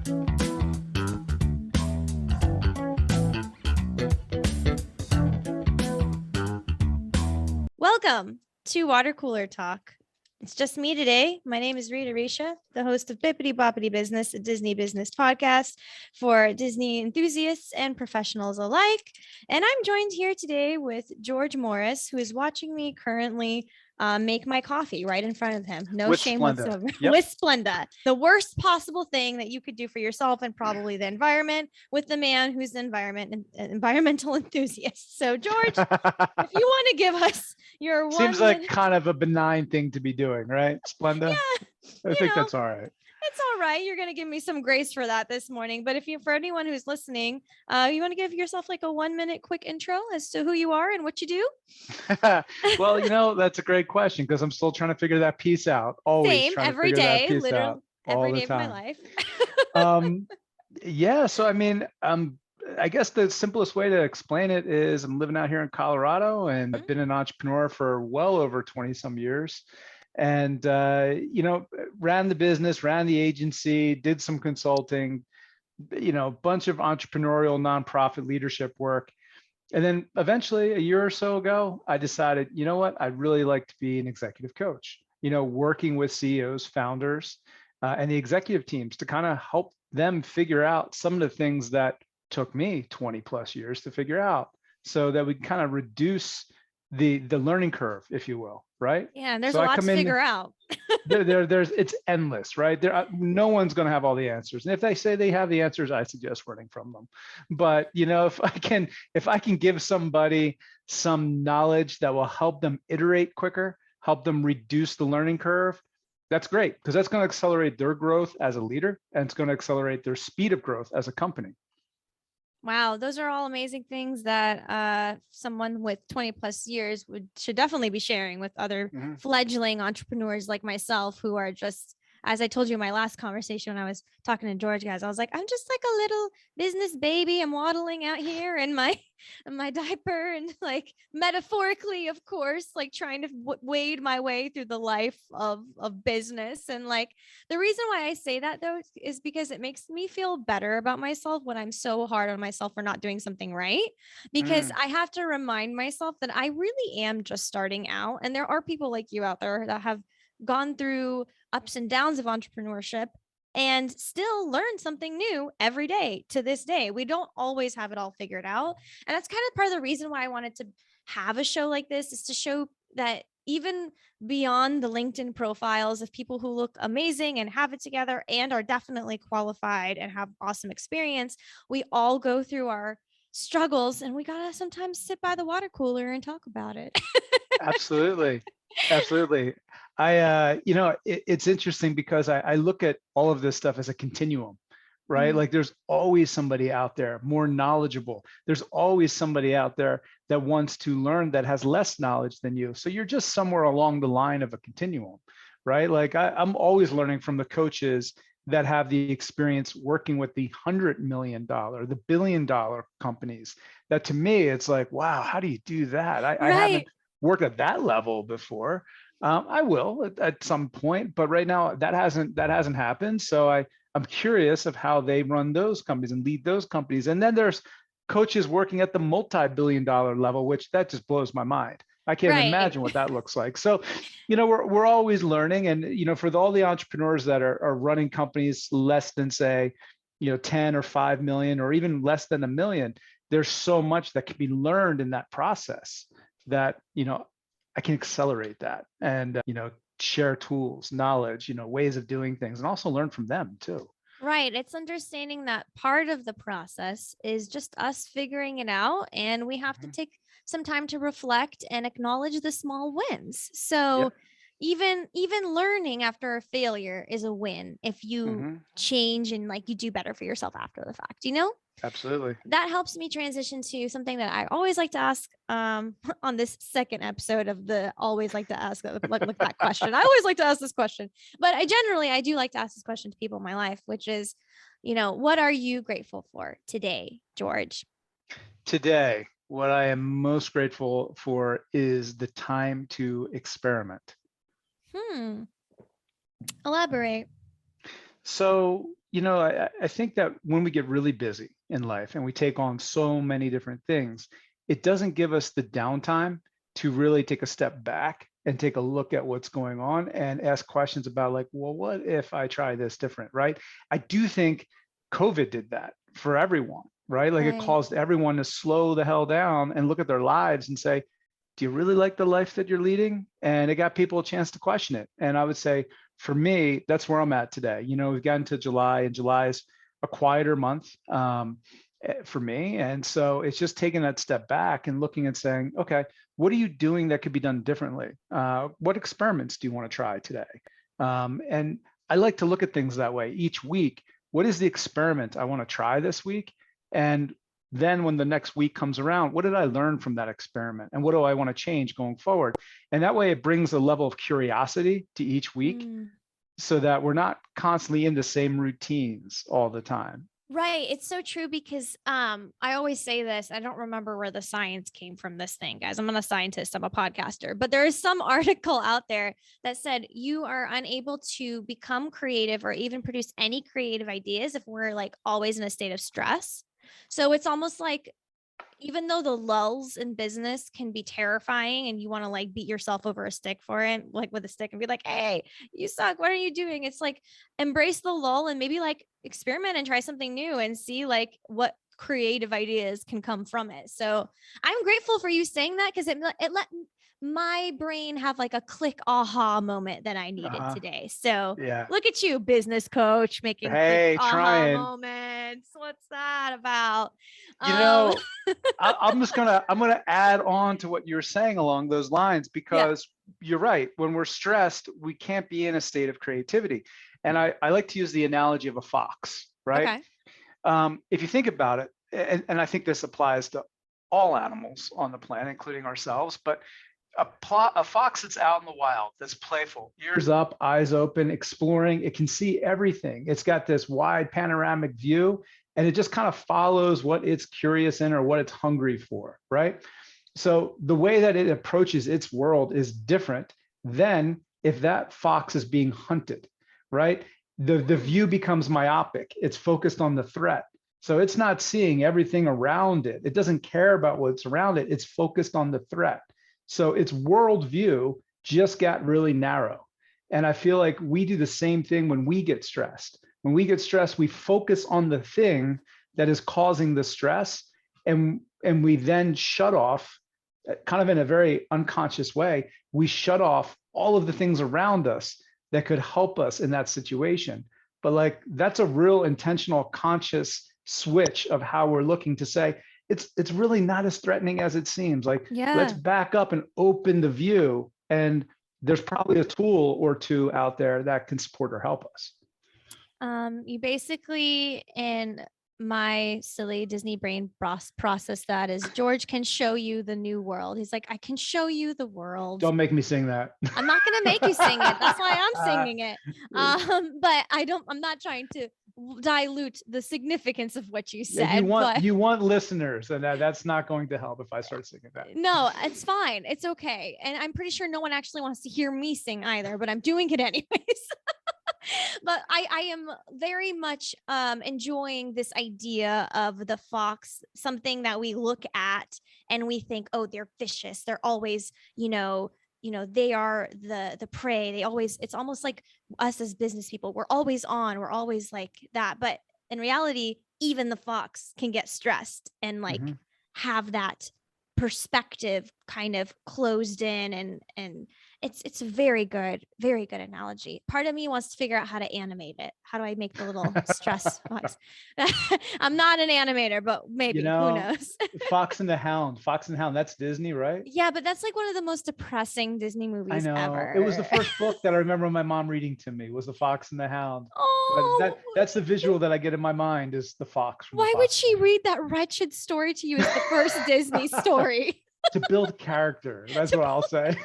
Welcome to Water Cooler Talk. It's just me today. My name is Rita Risha, the host of Bippity Boppity Business, a Disney business podcast for Disney enthusiasts and professionals alike. And I'm joined here today with George Morris, who is watching me currently make my coffee right in front of him. No with shame Splenda. whatsoever. Yep. With Splenda. The worst possible thing that you could do for yourself and probably the environment, with the man who's an environmental enthusiast. So George, if you want to give us your Seems like kind of a benign thing to be doing, right, Splenda? Yeah, I think that's all right. It's all right. You're going to give me some grace for that this morning. But for anyone who's listening, you want to give yourself like a 1-minute quick intro as to who you are and what you do? Well, that's a great question because I'm still trying to figure that piece out. Always Same, trying every to figure day, that piece literally out every all the day of my time. life. Yeah. So, I guess the simplest way to explain it is I'm living out here in Colorado and I've been an entrepreneur for well over 20 some years. And, ran the business, ran the agency, did some consulting, bunch of entrepreneurial nonprofit leadership work. And then eventually a year or so ago, I decided, you know what, I'd really like to be an executive coach, working with CEOs, founders, and the executive teams to kind of help them figure out some of the things that took me 20 plus years to figure out so that we kind of reduce the learning curve, if you will, right? Yeah, and there's So a lot to figure out. It's endless, right? No one's going to have all the answers, and if they say they have the answers, I suggest running from them. But if I can give somebody some knowledge that will help them iterate quicker, help them reduce the learning curve, that's great because that's going to accelerate their growth as a leader, and it's going to accelerate their speed of growth as a company. Wow, those are all amazing things that someone with 20 plus years should definitely be sharing with other fledgling entrepreneurs like myself who are just, as I told you in my last conversation when I was talking to George, guys, I was like, I'm just like a little business baby. I'm waddling out here in my diaper and like metaphorically, of course, like trying to wade my way through the life of business. And like the reason why I say that though is because it makes me feel better about myself when I'm so hard on myself for not doing something right, because I have to remind myself that I really am just starting out. And there are people like you out there that have gone through ups and downs of entrepreneurship and still learn something new every day to this day. We don't always have it all figured out. And that's kind of part of the reason why I wanted to have a show like this, is to show that even beyond the LinkedIn profiles of people who look amazing and have it together and are definitely qualified and have awesome experience, we all go through our struggles and we gotta sometimes sit by the water cooler and talk about it. Absolutely. It's interesting because I look at all of this stuff as a continuum, right? Like there's always somebody out there more knowledgeable. There's always somebody out there that wants to learn that has less knowledge than you. So you're just somewhere along the line of a continuum, right? Like I'm always learning from the coaches that have the experience working with the $100 million, the $1 billion companies. That to me, it's like, wow, how do you do that? I haven't worked at that level before. I will at some point, but right now that hasn't happened. So I'm curious of how they run those companies and lead those companies. And then there's coaches working at the multi-billion-dollar level, which that just blows my mind. I can't imagine what that looks like. So, we're always learning. And, for all the entrepreneurs that are running companies less than say, 10 or 5 million, or even less than $1 million, there's so much that can be learned in that process that, I can accelerate that and, share tools, knowledge, ways of doing things, and also learn from them too. Right. It's understanding that part of the process is just us figuring it out, and we have to take some time to reflect and acknowledge the small wins. So even learning after a failure is a win if you change and like you do better for yourself after the fact, Absolutely. That helps me transition to something that I always like to ask on this second episode of the always like to ask like that question. I always like to ask this question, but I do like to ask this question to people in my life, which is, what are you grateful for today, George? Today, what I am most grateful for is the time to experiment. Elaborate. So, I think that when we get really busy in life and we take on so many different things, it doesn't give us the downtime to really take a step back and take a look at what's going on and ask questions about like, well, what if I try this different, right? I do think COVID did that for everyone, right? Like it caused everyone to slow the hell down and look at their lives and say, do you really like the life that you're leading? And it got people a chance to question it. And I would say, for me, that's where I'm at today. We've gotten to July, and July is a quieter month for me. And so it's just taking that step back and looking and saying, okay, what are you doing that could be done differently? What experiments do you want to try today? And I like to look at things that way each week. What is the experiment I want to try this week? And then when the next week comes around, what did I learn from that experiment? And what do I want to change going forward? And that way it brings a level of curiosity to each week so that we're not constantly in the same routines all the time. Right. It's so true because I always say this. I don't remember where the science came from this thing, guys. I'm not a scientist. I'm a podcaster. But there is some article out there that said you are unable to become creative or even produce any creative ideas if we're like always in a state of stress. So it's almost like, even though the lulls in business can be terrifying and you want to like beat yourself over a stick for it, like with a stick and be like, hey, you suck. What are you doing? It's like, embrace the lull and maybe like experiment and try something new and see like what creative ideas can come from it. So I'm grateful for you saying that because it let my brain have like a click aha moment that I needed today. So look at you, business coach, making click aha moments. What's that about? I'm gonna add on to what you're saying along those lines, because you're right. When we're stressed, we can't be in a state of creativity. And I like to use the analogy of a fox, right? Okay. If you think about it, and I think this applies to all animals on the planet, including ourselves, but a fox that's out in the wild, that's playful, ears up, eyes open, exploring, it can see everything. It's got this wide panoramic view, and it just kind of follows what it's curious in or what it's hungry for, right? So the way that it approaches its world is different than if that fox is being hunted, right? The view becomes myopic. It's focused on the threat. So it's not seeing everything around it. It doesn't care about what's around it. It's focused on the threat. So its worldview just got really narrow. And I feel like we do the same thing when we get stressed. When we get stressed, we focus on the thing that is causing the stress, and we then shut off, kind of in a very unconscious way, we shut off all of the things around us that could help us in that situation. But like, that's a real intentional, conscious switch of how we're looking to say, it's really not as threatening as it seems. Like, let's back up and open the view. And there's probably a tool or two out there that can support or help us. You basically, in my silly Disney brain process that is, George can show you the new world. He's like, I can show you the world. Don't make me sing that. I'm not going to make you sing it. That's why I'm singing it. But I'm not trying to dilute the significance of what you said. You want listeners, and that's not going to help if I start singing that. No, it's fine. It's okay. And I'm pretty sure no one actually wants to hear me sing either, but I'm doing it anyways. But I am very much enjoying this idea of the fox, something that we look at and we think, oh, they're vicious. They're always, they are the prey. It's almost like us as business people. We're always on. We're always like that. But in reality, even the fox can get stressed and like have that perspective kind of closed in, and it's a very good analogy. Part of me wants to figure out how to animate it. How do I make the little stress fox? I'm not an animator, but maybe, who knows? Fox and the Hound, that's Disney, right? Yeah, but that's like one of the most depressing Disney movies ever. It was the first book that I remember my mom reading to me, was The Fox and the Hound. Oh, but that's the visual that I get in my mind, is the fox. Why would she read that wretched story to you as the first Disney story? To build character. That's what I'll say.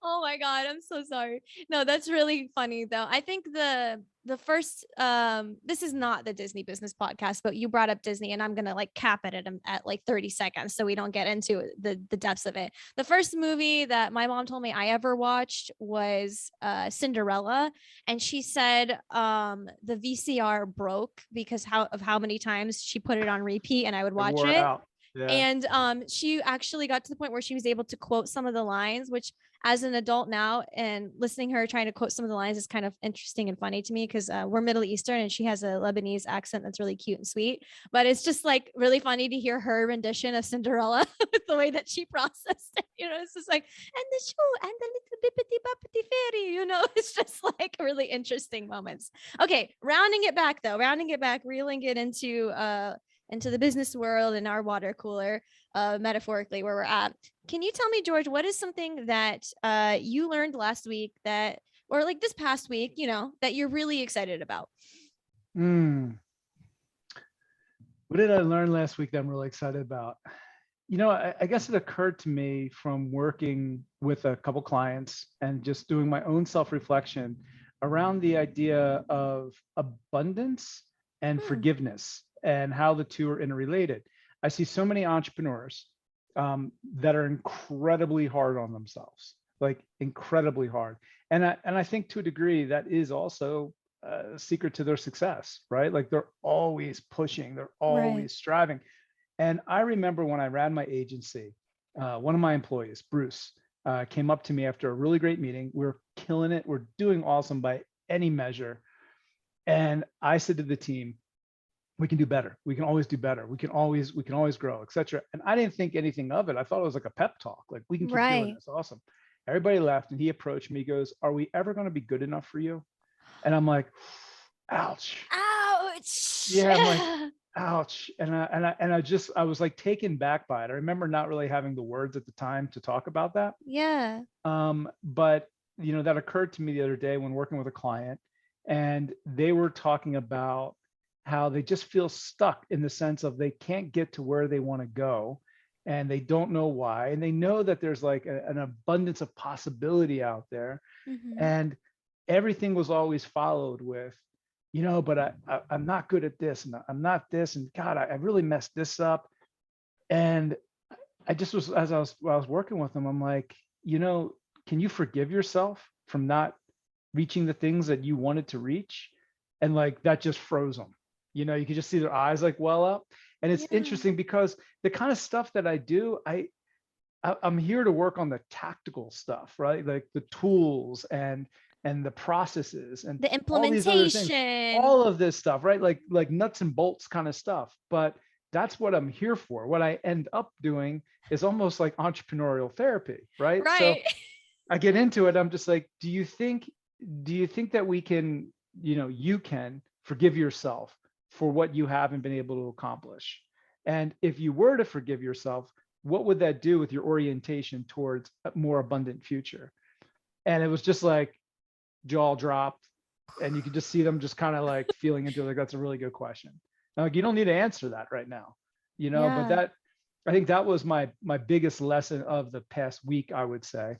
Oh my God, I'm so sorry. No, that's really funny though. I think the first this is not the Disney business podcast, but you brought up Disney and I'm gonna like cap it at like 30 seconds so we don't get into the depths of it. The first movie that my mom told me I ever watched was Cinderella, and she said the VCR broke because how many times she put it on repeat and I would It watch wore it. out. Yeah. And she actually got to the point where she was able to quote some of the lines, which as an adult now and listening her trying to quote some of the lines is kind of interesting and funny to me because we're Middle Eastern and she has a Lebanese accent that's really cute and sweet. But it's just like really funny to hear her rendition of Cinderella with the way that she processed it. You know, it's just like, and the shoe and the little bippity boppity fairy, you know, it's just like really interesting moments. Okay, rounding it back, reeling it into the business world and our water cooler, metaphorically where we're at. Can you tell me, George, what is something that you learned last week that, or like this past week, you know, that you're really excited about? What did I learn last week that I'm really excited about? You know, I guess it occurred to me from working with a couple clients and just doing my own self-reflection around the idea of abundance and forgiveness and how the two are interrelated. I see so many entrepreneurs that are incredibly hard on themselves, like incredibly hard. And I think to a degree that is also a secret to their success, right? Like they're always pushing, they're always striving. And I remember when I ran my agency, one of my employees, Bruce, came up to me after a really great meeting. We're killing it. We're doing awesome by any measure. And I said to the team, we can do better. We can always do better. We can always grow, etc. And I didn't think anything of it. I thought it was like a pep talk. Like we can keep doing this. Awesome. Everybody left and he approached me. He goes, "Are we ever going to be good enough for you?" And I'm like, ouch. Ouch. Yeah, I'm like, ouch. And I was like taken back by it. I remember not really having the words at the time to talk about that. Yeah. But you know, that occurred to me the other day when working with a client, and they were talking about how they just feel stuck in the sense of they can't get to where they want to go and they don't know why. And they know that there's like an abundance of possibility out there. And everything was always followed with, you know, but I'm not good at this and I'm not this. And God, I really messed this up. And I just was, as I was working with them, I'm like, you know, can you forgive yourself from not reaching the things that you wanted to reach? And like, that just froze them. You know, you could just see their eyes like well up. And it's interesting because the kind of stuff that I do, I'm here to work on the tactical stuff, right? Like the tools and the processes and the all these other things, implementation, all of this stuff, right? Like nuts and bolts kind of stuff. But that's what I'm here for. What I end up doing is almost like entrepreneurial therapy, right? So I get into it. I'm just like, do you think that we can, you know, you can forgive yourself for what you haven't been able to accomplish? And if you were to forgive yourself, what would that do with your orientation towards a more abundant future? And it was just like jaw dropped, and you could just see them just kind of like feeling into it, like, that's a really good question. Like, you don't need to answer that right now, you know. But that, I think that was my biggest lesson of the past week, I would say,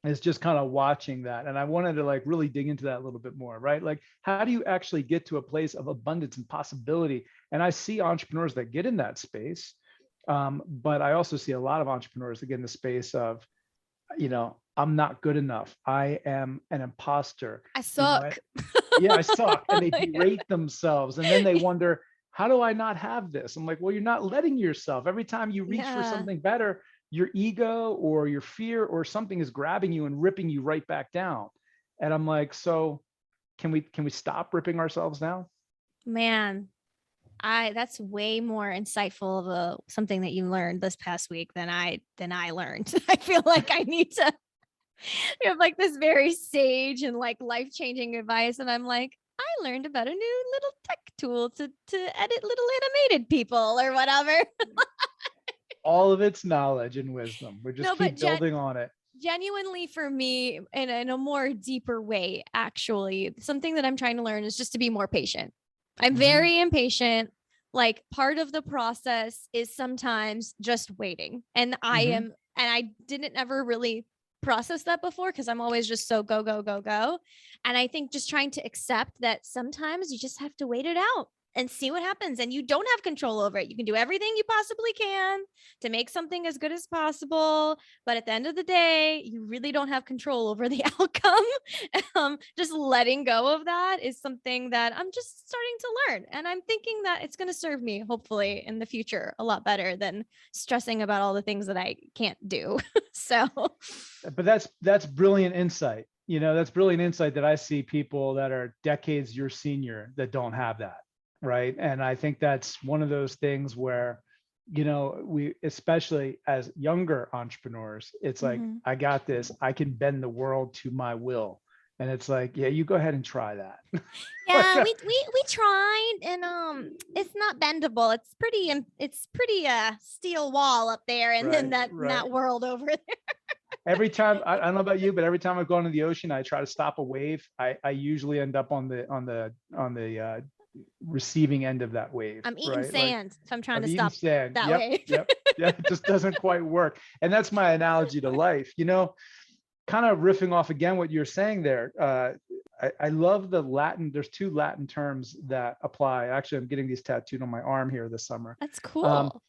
is just kind of watching that. And I wanted to like really dig into that a little bit more, right? Like, how do you actually get to a place of abundance and possibility? And I see entrepreneurs that get in that space. But I also see a lot of entrepreneurs that get in the space of, you know, I'm not good enough. I am an imposter. I suck. You know, I suck. And they berate themselves. And then they wonder, how do I not have this? I'm like, well, you're not letting yourself. Every time you reach for something better, your ego or your fear or something is grabbing you and ripping you right back down. And I'm like, so can we stop ripping ourselves down? Man, that's way more insightful of something that you learned this past week than I learned. I feel like I need to have like this very sage and like life-changing advice. And I'm like, I learned about a new little tech tool to edit little animated people or whatever. All of its knowledge and wisdom. We're just keep building on it. Genuinely for me, in a more deeper way, actually, something that I'm trying to learn is just to be more patient. I'm very impatient. Like, part of the process is sometimes just waiting. And I didn't ever really processed that before because I'm always just so go, go, go, go. And I think just trying to accept that sometimes you just have to wait it out and see what happens. And you don't have control over it. You can do everything you possibly can to make something as good as possible. But at the end of the day, you really don't have control over the outcome. Just letting go of that is something that I'm just starting to learn. And I'm thinking that it's going to serve me, hopefully, in the future a lot better than stressing about all the things that I can't do. So, But that's brilliant insight. That's brilliant insight that I see people that are decades your senior that don't have that. Right. And I think that's one of those things where, we, especially as younger entrepreneurs, it's like, I got this, I can bend the world to my will. And it's like, yeah, you go ahead and try that. yeah, we tried, and it's not bendable. It's pretty steel wall up there, and then that world over there. Every time, I don't know about you, but every time I've gone to the ocean, I try to stop a wave. I usually end up on the receiving end of that wave. I'm eating sand if I'm trying to eating stop sand. that Yep, wave. yep. Yeah, it just doesn't quite work. And that's my analogy to life. Kind of riffing off again what you're saying there. I love the Latin. There's two Latin terms that apply. Actually, I'm getting these tattooed on my arm here this summer. That's cool.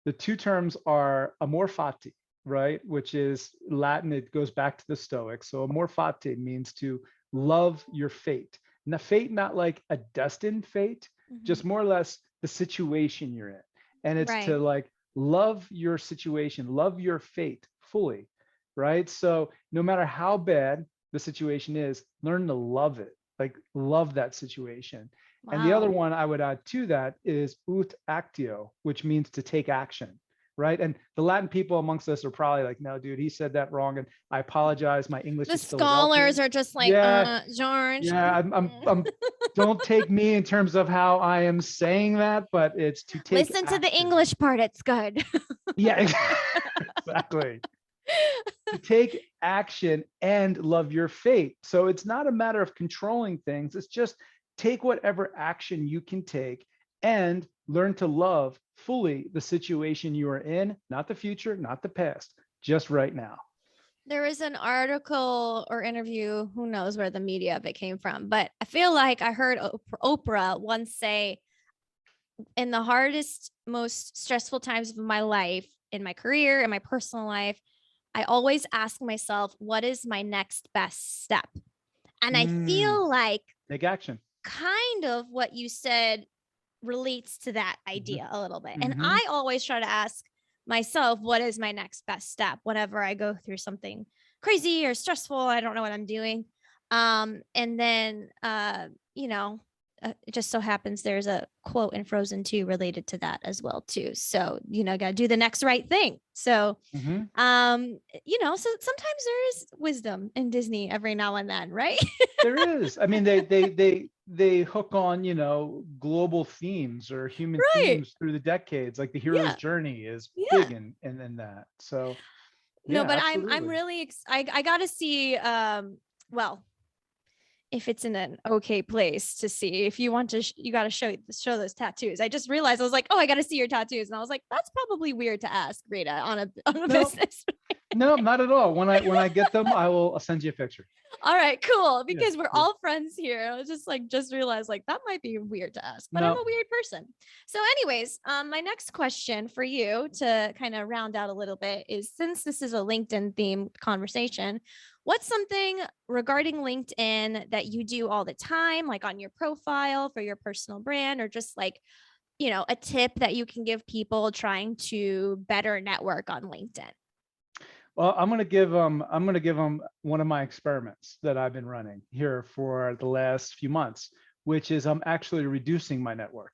The two terms are amor fati, right? Which is Latin. It goes back to the Stoics. So amor fati means to love your fate. Now, fate, not like a destined fate, just more or less the situation you're in. And it's to like love your situation, love your fate fully, right? So no matter how bad the situation is, learn to love it, like love that situation. Wow. And the other one I would add to that is ut actio, which means to take action. Right. And the Latin people amongst us are probably like, no, dude, he said that wrong. And I apologize. My English the is scholars are just like, George. Yeah, I'm don't take me in terms of how I am saying that, but it's to take listen to the English part. It's good. Yeah, exactly. To take action and love your fate. So it's not a matter of controlling things. It's just take whatever action you can take and learn to love fully the situation you are in, not the future, not the past, just right now. There was an article or interview, who knows where the media of it came from, but I feel like I heard Oprah once say, in the hardest, most stressful times of my life, in my career, in my personal life, I always ask myself, what is my next best step? And I feel like take action. Kind of what you said relates to that idea a little bit. And I always try to ask myself, what is my next best step whenever I go through something crazy or stressful? I don't know what I'm doing. And then, it just so happens there's a quote in Frozen 2 related to that as well too. So, got to do the next right thing. So, so sometimes there is wisdom in Disney every now and then, right? There is. I mean, they hook on, global themes or human themes through the decades. Like the hero's journey is big in that. So no, but absolutely. I'm really I got to see if it's in an okay place to see. If you want to, you got to show those tattoos. I just realized I was like, oh, I got to see your tattoos, and I was like, that's probably weird to ask Rita on a business. No, not at all. When I get them, I'll send you a picture. All right, cool. Because we're all friends here. I was just realized like that might be weird to ask, but I'm a weird person. So anyways, my next question for you to kind of round out a little bit is, since this is a LinkedIn themed conversation, what's something regarding LinkedIn that you do all the time, like on your profile for your personal brand, or just like, a tip that you can give people trying to better network on LinkedIn? Well, I'm going to give them one of my experiments that I've been running here for the last few months, which is I'm actually reducing my network.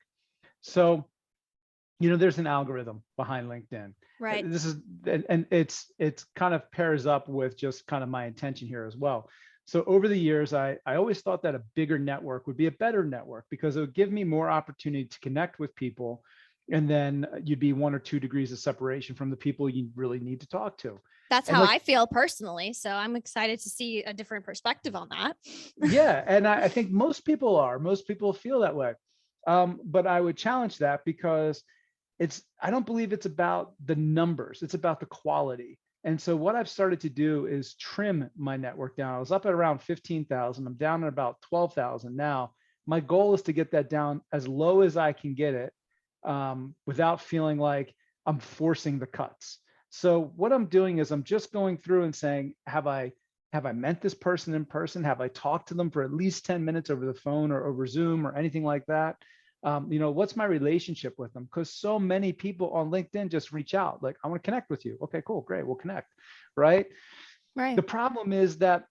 So, there's an algorithm behind LinkedIn. Right. This is, and it's kind of pairs up with just kind of my intention here as well. So over the years, I always thought that a bigger network would be a better network because it would give me more opportunity to connect with people. And then you'd be 1 or 2 degrees of separation from the people you really need to talk to. That's how I feel personally. So I'm excited to see a different perspective on that. Yeah. And I think most people feel that way. But I would challenge that because I don't believe it's about the numbers. It's about the quality. And so what I've started to do is trim my network down. I was up at around 15,000. I'm down at about 12,000 now. My goal is to get that down as low as I can get it, without feeling like I'm forcing the cuts. So what I'm doing is I'm just going through and saying, have I met this person in person? Have I talked to them for at least 10 minutes over the phone or over Zoom or anything like that? What's my relationship with them? Because so many people on LinkedIn just reach out like, I want to connect with you. Okay, cool, great, we'll connect, right? Right. The problem is that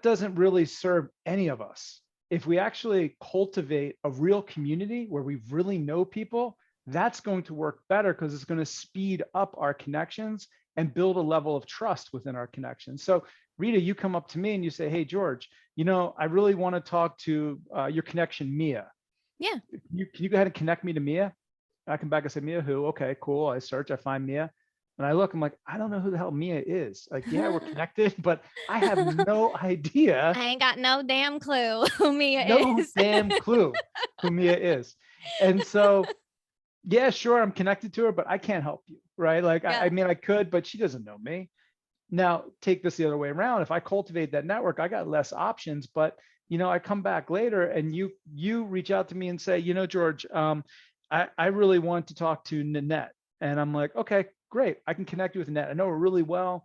doesn't really serve any of us. If we actually cultivate a real community where we really know people, that's going to work better because it's going to speed up our connections and build a level of trust within our connections. So Rita, you come up to me and you say, hey, George, I really want to talk to your connection, Mia. Yeah. Can you go ahead and connect me to Mia? I come back and say, Mia, who? Okay, cool. I search, I find Mia. And I look, I'm like, I don't know who the hell Mia is. Like, yeah, we're connected, but I have no idea. I ain't got no damn clue who Mia No is. damn clue who Mia is. And so, yeah, sure, I'm connected to her, but I can't help you, right? Like, Yeah. I mean, I could, but she doesn't know me. Now, take this the other way around. If I cultivate that network, I got less options, but I come back later and you reach out to me and say, George, I really want to talk to Nanette. And I'm like, okay, great. I can connect you with Nanette. I know her really well.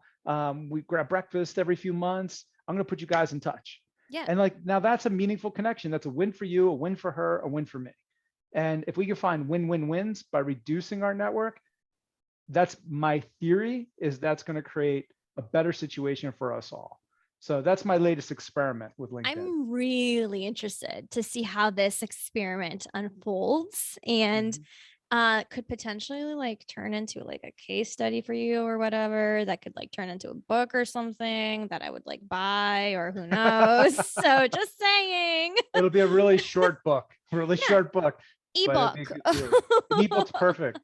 We grab breakfast every few months. I'm going to put you guys in touch. Yeah. And like, now that's a meaningful connection. That's a win for you, a win for her, a win for me. And if we can find win-win-wins by reducing our network, that's my theory, is that's going to create a better situation for us all. So that's my latest experiment with LinkedIn. I'm really interested to see how this experiment unfolds and could potentially like turn into like a case study for you or whatever that could like turn into a book or something that I would like buy, or who knows. So just saying. It'll be a really short book, short book. Ebook. An ebook's perfect.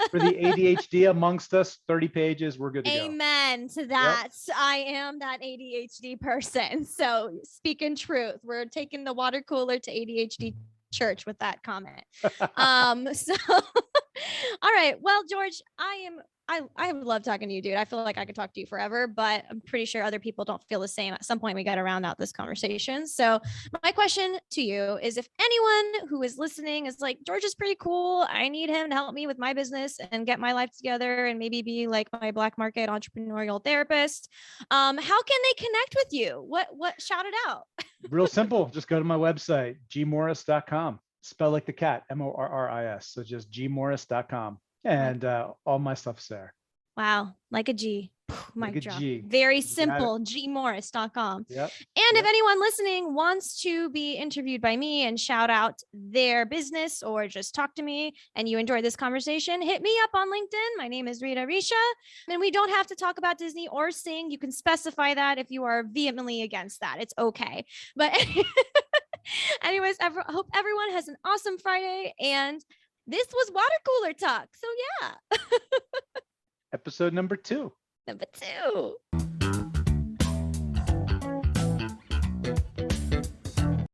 For the ADHD amongst us, 30 pages, we're good to go. Amen to that. Yep. I am that ADHD person. So speaking truth, we're taking the water cooler to ADHD church with that comment. So all right. Well, George, I love talking to you, dude. I feel like I could talk to you forever, but I'm pretty sure other people don't feel the same. At some point, we got to round out this conversation. So my question to you is, if anyone who is listening is like, George is pretty cool, I need him to help me with my business and get my life together and maybe be like my black market entrepreneurial therapist, how can they connect with you? What shout it out? Real simple. Just go to my website, gmorris.com. Spell like the cat, Morris. So just gmorris.com. And all my stuff's there. Wow. Like a G. Mic like drop. G. Very simple. gmorris.com. Yep. And if anyone listening wants to be interviewed by me and shout out their business or just talk to me and you enjoy this conversation, hit me up on LinkedIn. My name is Rita Risha. And we don't have to talk about Disney or sing. You can specify that if you are vehemently against that. It's okay. But anyways, I hope everyone has an awesome Friday. And this was Water Cooler Talk. So yeah. Episode number 2. Number 2.